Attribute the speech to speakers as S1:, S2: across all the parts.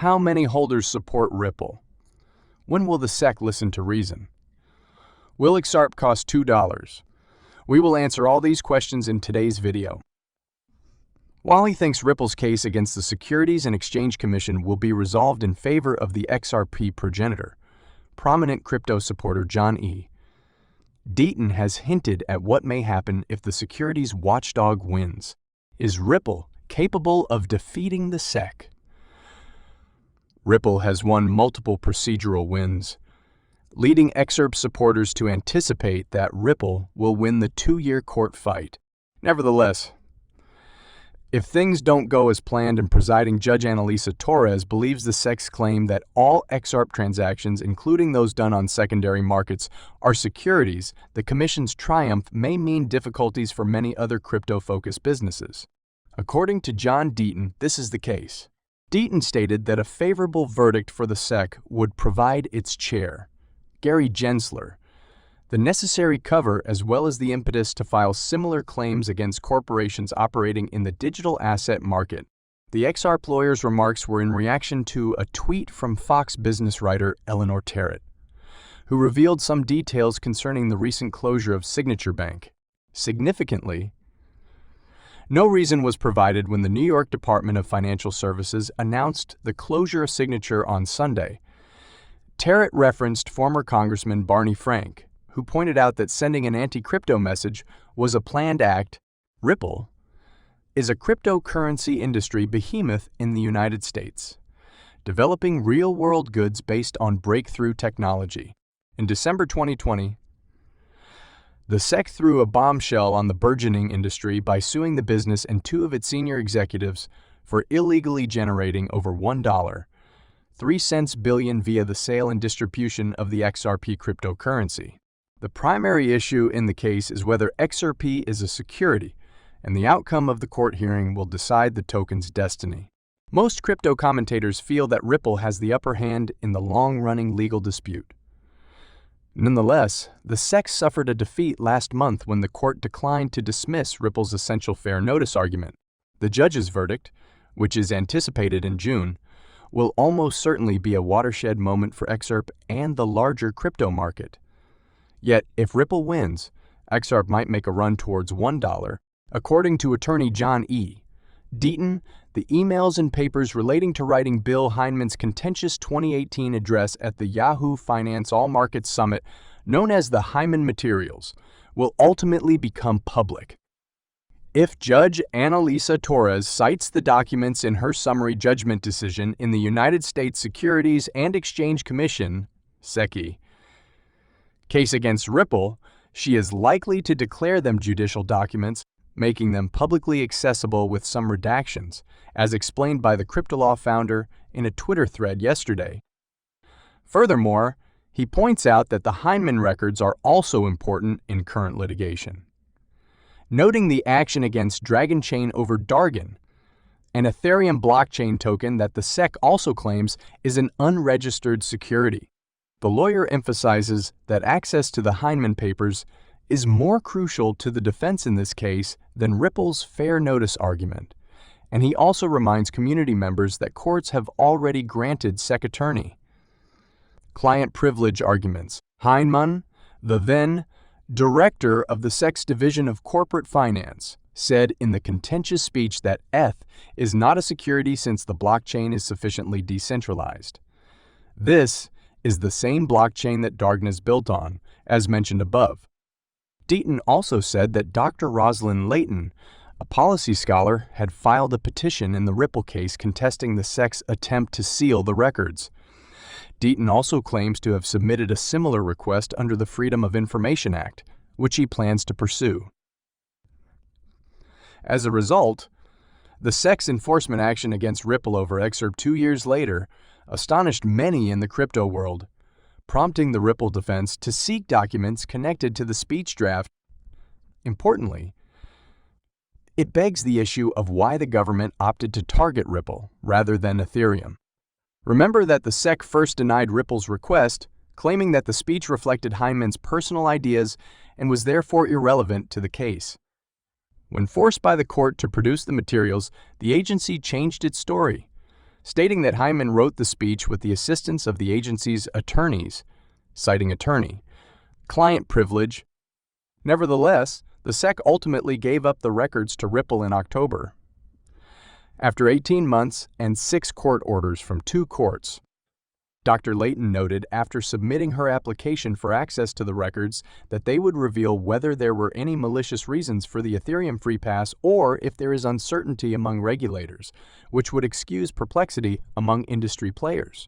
S1: How many holders support Ripple? When will the SEC listen to reason? Will XRP cost $2? We will answer all these questions in today's video. Wally thinks Ripple's case against the Securities and Exchange Commission will be resolved in favor of the XRP progenitor, prominent crypto supporter John E. Deaton has hinted at what may happen if the securities watchdog wins. Is Ripple capable of defeating the SEC? Ripple has won multiple procedural wins, leading XRP supporters to anticipate that Ripple will win the 2-year court fight. Nevertheless, if things don't go as planned and presiding Judge Analisa Torres believes the SEC's claim that all XRP transactions, including those done on secondary markets, are securities, the Commission's triumph may mean difficulties for many other crypto-focused businesses. According to John Deaton, this is the case. Deaton stated that a favorable verdict for the SEC would provide its chair, Gary Gensler, the necessary cover as well as the impetus to file similar claims against corporations operating in the digital asset market. The XRP lawyer's remarks were in reaction to a tweet from Fox Business writer Eleanor Terrett, who revealed some details concerning the recent closure of Signature Bank. Significantly, no reason was provided when the New York Department of Financial Services announced the closure of Signature on Sunday. Terrett referenced former Congressman Barney Frank, who pointed out that sending an anti-crypto message was a planned act. Ripple is a cryptocurrency industry behemoth in the United States, developing real-world goods based on breakthrough technology. In December 2020, the SEC threw a bombshell on the burgeoning industry by suing the business and 2 of its senior executives for illegally generating over $1.03 billion via the sale and distribution of the XRP cryptocurrency. The primary issue in the case is whether XRP is a security, and the outcome of the court hearing will decide the token's destiny. Most crypto commentators feel that Ripple has the upper hand in the long-running legal dispute. Nonetheless, the SEC suffered a defeat last month when the court declined to dismiss Ripple's essential fair notice argument. The judge's verdict, which is anticipated in June, will almost certainly be a watershed moment for XRP and the larger crypto market. Yet, if Ripple wins, XRP might make a run towards $1. According to attorney John E. Deaton, the emails and papers relating to writing Bill Heineman's contentious 2018 address at the Yahoo Finance All Markets Summit, known as the Hyman Materials, will ultimately become public. If Judge Analisa Torres cites the documents in her summary judgment decision in the United States Securities and Exchange Commission (SEC) case against Ripple, she is likely to declare them judicial documents, making them publicly accessible with some redactions, as explained by the CryptoLaw founder in a Twitter thread yesterday. Furthermore, he points out that the Heinemann records are also important in current litigation, noting the action against Dragon Chain over Dargon, an Ethereum blockchain token that the SEC also claims is an unregistered security. The lawyer emphasizes that access to the Heinemann papers is more crucial to the defense in this case than Ripple's fair notice argument, and he also reminds community members that courts have already granted SEC attorney client privilege arguments. Heinemann, the then director of the SEC's Division of Corporate Finance, said in the contentious speech that ETH is not a security since the blockchain is sufficiently decentralized. This is the same blockchain that Dargon is built on, as mentioned above. Deaton also said that Dr. Rosalind Layton, a policy scholar, had filed a petition in the Ripple case contesting the SEC's attempt to seal the records. Deaton also claims to have submitted a similar request under the Freedom of Information Act, which he plans to pursue. As a result, the SEC's enforcement action against Ripple over XRP 2 years later astonished many in the crypto world, prompting the Ripple defense to seek documents connected to the speech draft. Importantly, it begs the issue of why the government opted to target Ripple rather than Ethereum. Remember that the SEC first denied Ripple's request, claiming that the speech reflected Heinemann's personal ideas and was therefore irrelevant to the case. When forced by the court to produce the materials, the agency changed its story, stating that Hyman wrote the speech with the assistance of the agency's attorneys, citing attorney, client privilege. Nevertheless, the SEC ultimately gave up the records to Ripple in October. After 18 months and 6 court orders from 2 courts, Dr. Layton noted after submitting her application for access to the records that they would reveal whether there were any malicious reasons for the Ethereum free pass or if there is uncertainty among regulators, which would excuse perplexity among industry players.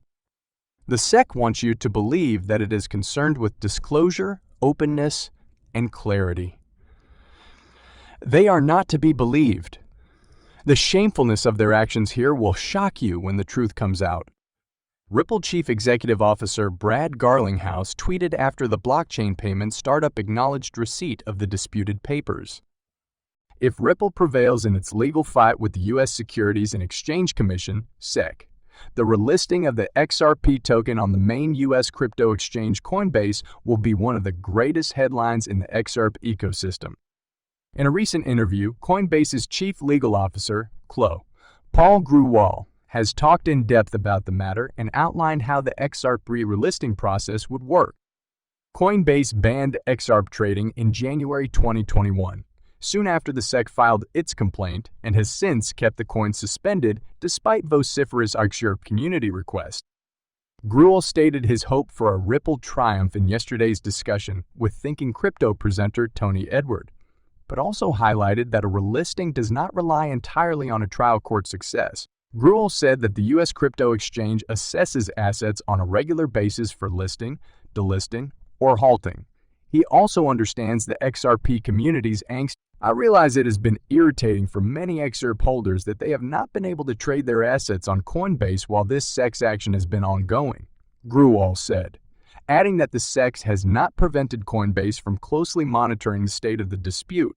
S1: The SEC wants you to believe that it is concerned with disclosure, openness, and clarity. They are not to be believed. The shamefulness of their actions here will shock you when the truth comes out. Ripple Chief Executive Officer Brad Garlinghouse tweeted after the blockchain payment startup acknowledged receipt of the disputed papers. If Ripple prevails in its legal fight with the U.S. Securities and Exchange Commission, SEC, the relisting of the XRP token on the main U.S. crypto exchange Coinbase will be one of the greatest headlines in the XRP ecosystem. In a recent interview, Coinbase's chief legal officer, CLO, Paul Grewal, has talked in depth about the matter and outlined how the XRP relisting process would work. Coinbase banned XRP trading in January 2021, soon after the SEC filed its complaint, and has since kept the coin suspended despite vociferous XRP community requests. Grewal stated his hope for a Ripple triumph in yesterday's discussion with Thinking Crypto presenter Tony Edward, but also highlighted that a relisting does not rely entirely on a trial court success. Grewal said that the U.S. crypto exchange assesses assets on a regular basis for listing, delisting, or halting. He also understands the XRP community's angst. I realize it has been irritating for many XRP holders that they have not been able to trade their assets on Coinbase while this SEC action has been ongoing, Grewal said, adding that the SEC has not prevented Coinbase from closely monitoring the state of the dispute.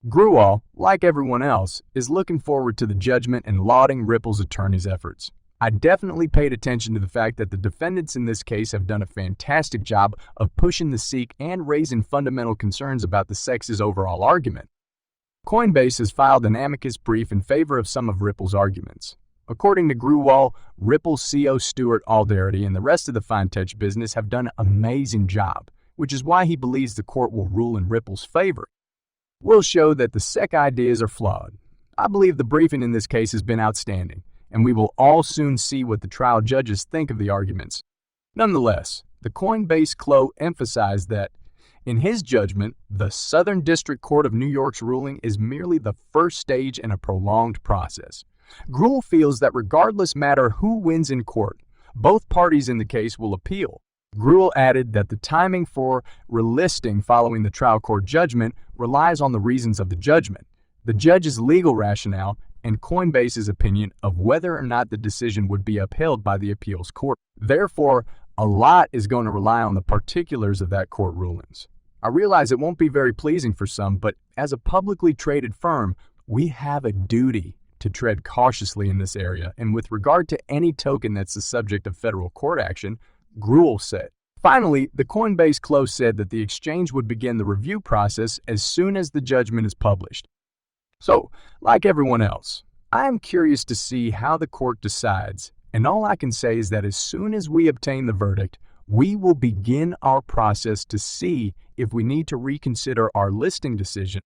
S1: Grewal, like everyone else, is looking forward to the judgment and lauding Ripple's attorneys' efforts. I definitely paid attention to the fact that the defendants in this case have done a fantastic job of pushing the SEC and raising fundamental concerns about the SEC's overall argument. Coinbase has filed an amicus brief in favor of some of Ripple's arguments. According to Grewal, Ripple's CEO Stuart Alderety and the rest of the fintech business have done an amazing job, which is why he believes the court will rule in Ripple's favor. Will show that the SEC ideas are flawed. I believe the briefing in this case has been outstanding, and we will all soon see what the trial judges think of the arguments. Nonetheless, the Coinbase CLO emphasized that, in his judgment, the Southern District Court of New York's ruling is merely the first stage in a prolonged process. Grewal feels that regardless matter who wins in court, both parties in the case will appeal. Grewal added that the timing for relisting following the trial court judgment relies on the reasons of the judgment, the judge's legal rationale, and Coinbase's opinion of whether or not the decision would be upheld by the appeals court. Therefore, a lot is going to rely on the particulars of that court rulings. I realize it won't be very pleasing for some, but as a publicly traded firm, we have a duty to tread cautiously in this area, and with regard to any token that's the subject of federal court action, Grewal said. Finally, the Coinbase CLO said that the exchange would begin the review process as soon as the judgment is published. So, like everyone else, I am curious to see how the court decides, and all I can say is that as soon as we obtain the verdict, we will begin our process to see if we need to reconsider our listing decision.